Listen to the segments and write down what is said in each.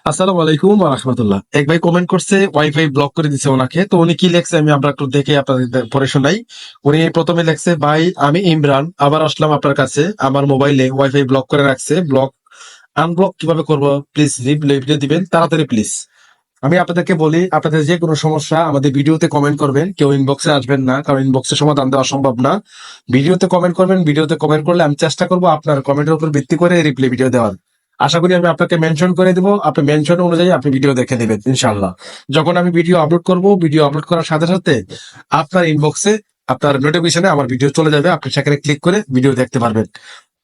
আসসালামু আলাইকুম ওয়া রাহমাতুল্লাহ। এক ভাই কমেন্ট করছে ওয়াইফাই ব্লক করে দিছে ওনাকে। তো উনি কি লেখছে আমি আমরা একটু দেখে আপনাদের পড়ে শোনাই। উনি প্রথমে লেখছে, ভাই আমি ইমরান আবার আসলাম আপনার কাছে। আমার মোবাইলে ওয়াইফাই ব্লক করে রাখছে। আনব্লক কিভাবে করব প্লিজ ভিডিও দিবেন তাড়াতাড়ি প্লিজ। আমি আপনাদেরকে বলি, আপনাদের যে কোনো সমস্যা আমাদের ভিডিওতে কমেন্ট করবেন, কেউ ইনবক্সে আসবেন না, কারণ ইনবক্সে সমাধান দেওয়া সম্ভব না। ভিডিওতে কমেন্ট করবেন, ভিডিওতে কমেন্ট করলে আমি চেষ্টা করবো আপনার কমেন্টের উপর ভিত্তি করে রিপ্লাই ভিডিও দেওয়ার। আশা করি আমি আপনাকে মেনশন করে দিব, আপনি মেনশন অনুযায়ী আপনি ভিডিও দেখে নেবেন ইনশাল্লাহ। যখন আমি ভিডিও আপলোড করব, ভিডিও আপলোড করার সাথে সাথে আপনার ইনবক্সে, আপনার নোটিফিকেশনে আমার ভিডিও চলে যাবে, আপনি সেখানে ক্লিক করে ভিডিও দেখতে পারবেন।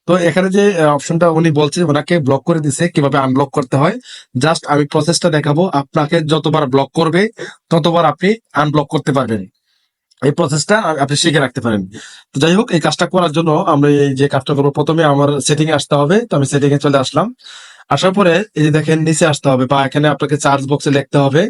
তো এখানে যে অপশনটা উনি বলছে ওনাকে ব্লক করে দিছে, কিভাবে আনব্লক করতে হয় জাস্ট আমি প্রসেসটা দেখাবো। আপনাকে যতবার ব্লক করবে ততবার আপনি আনব্লক করতে পারবেন। এই প্রসেসটা আপনি শিখে রাখতে পারেন। তো যাই হোক, এই কাজটা করার জন্য আমরা এই যে কাজটা করবো, প্রথমে আমার সেটিং এ আসতে হবে। তো আমি সেটিং এ চলে আসলাম। আসার পরে এই যে দেখেন নিচে আসতে হবে, বা এখানে আপনাকে চার্জ বক্সে লিখতে হবে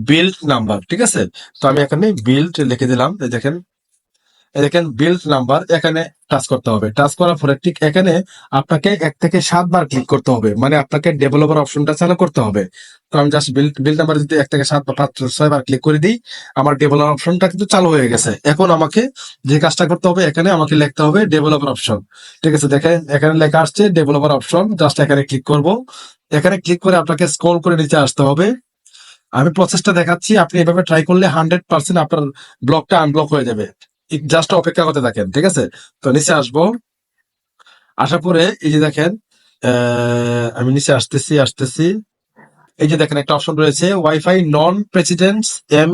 বিল্ড নাম্বার, ঠিক আছে? তো আমি এখানে বিল্ড লিখে দিলাম। এই দেখেন, বিল্ড নাম্বার এখানে টাচ করতে হবে। টাচ করার পরে ঠিক এখানে আপনাকে 1 থেকে 7 বার ক্লিক করতে হবে, মানে আপনাকে ডেভেলপার অপশনটা চালু করতে হবে। তো আমি জাস্ট বিল্ড নাম্বার যদি 1 থেকে 7 বা 5 6 বার ক্লিক করে দিই, আমার ডেভেলপার অপশনটা কিন্তু চালু হয়ে গেছে। এখন আমাকে যে কাজটা করতে হবে, এখানে আমাকে লিখতে হবে ডেভেলপার অপশন। ঠিক আছে, দেখেন এখানে লেখা আসছে ডেভেলপার অপশন, জাস্ট এখানে ক্লিক করব। এখানে ক্লিক করে আপনাকে স্ক্রল করে নিচে আসতে হবে। আমি প্রসেসটা দেখাচ্ছি, আপনি এভাবে ট্রাই করলে 100% আপনার ব্লকটা আনব্লক হয়ে যাবে। জাস্ট অপেক্ষা করতে থাকেন, ঠিক আছে? তো নিচে আসবো। আসার পরে এই যে দেখেন, আমি নিচে আসতেছি। এই যে দেখেন একটা অপশন রয়েছে ওয়াইফাই নন প্রেসিডেন্টস এম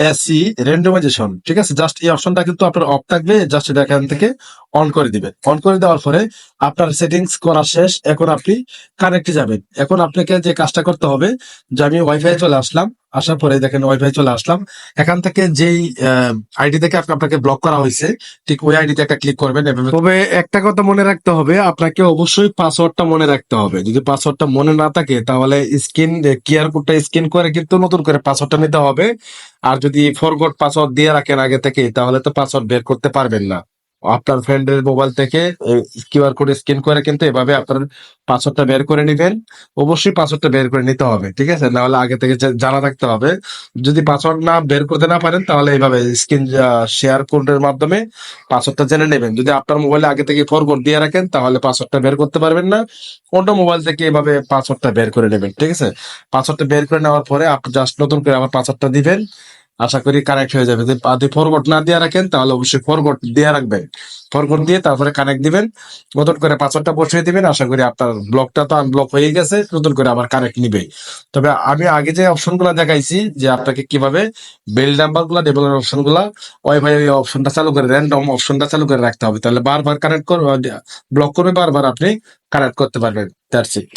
এসি র্যান্ডমাইজেশন, ঠিক আছে? জাস্ট এই অপশনটা কিন্তু আপনার অফ থাকবে, জাস্ট এটা এখান থেকে অন করে দিবেন। অন করে দেওয়ার পরে আপনার সেটিংস করা শেষ। এখন আপনি কানেক্টে যাবেন। এখন আপনাকে যে কাজটা করতে হবে, যে আমি ওয়াইফাই চলে আসলাম। আসার পরে দেখেন ওয়াইফাই চলে আসলাম। এখান থেকে যেই আইডি থেকে আপনাকে ব্লক করা হয়েছে, ঠিক ওই আইডিতে একটা ক্লিক করবেন। এভাবে তবে একটা কথা মনে রাখতে হবে, আপনাকে অবশ্যই পাসওয়ার্ডটা মনে রাখতে হবে। যদি পাসওয়ার্ডটা মনে না থাকে তাহলে কিউআর কোডটা স্ক্যান করে কিন্তু নতুন করে পাসওয়ার্ডটা নিতে হবে। আর যদি ফরগট পাসওয়ার্ড দিয়ে রাখেন আগে থেকে, তাহলে তো পাসওয়ার্ড বের করতে পারবেন না। আপনার ফ্রেন্ডের মোবাইল থেকে কিউআর কোড স্ক্যান করে কিন্তু এভাবে আপনার পাসওয়ার্ডটা বের করে নিবেন। অবশ্যই পাসওয়ার্ডটা বের করে নিতে হবে, ঠিক আছে? না হলে আগে থেকে জানা থাকতে হবে। যদি পাসওয়ার্ড না বের করতে না পারেন, তাহলে এইভাবে স্ক্রিন শেয়ার কোডের মাধ্যমে পাসওয়ার্ডটা জেনে নেবেন। যদি আপনার মোবাইলে আগে থেকে ফরগট দিয়ে রাখেন, তাহলে পাসওয়ার্ডটা বের করতে পারবেন না। অন্য মোবাইল থেকে এভাবে পাসওয়ার্ডটা বের করে নেবেন, ঠিক আছে? পাসওয়ার্ডটা বের করে নেওয়ার পরে আপনি জাস্ট নতুন করে আবার পাসওয়ার্ডটা দিবেন। আশা করি কানেক্ট হয়ে যাবে। যদি ফরগট না দিয়ে রাখেন, তাহলে অবশ্যই ফরগট দিয়ে রাখবেন। ফরগট দিয়ে তারপরে কানেক্ট দিবেন, নতুন করে পাসওয়ার্ডটা বসিয়ে দিবেন। আশা করি আপনার ব্লকটা তো আনব্লক হয়ে গেছে, নতুন করে আবার কানেক্ট নিবে। তবে আমি আগে যে অপশন গুলা দেখাইছি, যে আপনাকে কিভাবে বিল নাম্বার গুলা, ডেভেলপার অপশন গুলা, ওয়াইফাই অপশনটা চালু করে, র্যান্ডম অপশনটা চালু করে রাখতে হবে। তাহলে বারবার কানেক্ট করবে, ব্লক করবে, বারবার আপনি কানেক্ট করতে পারবেন। That's it.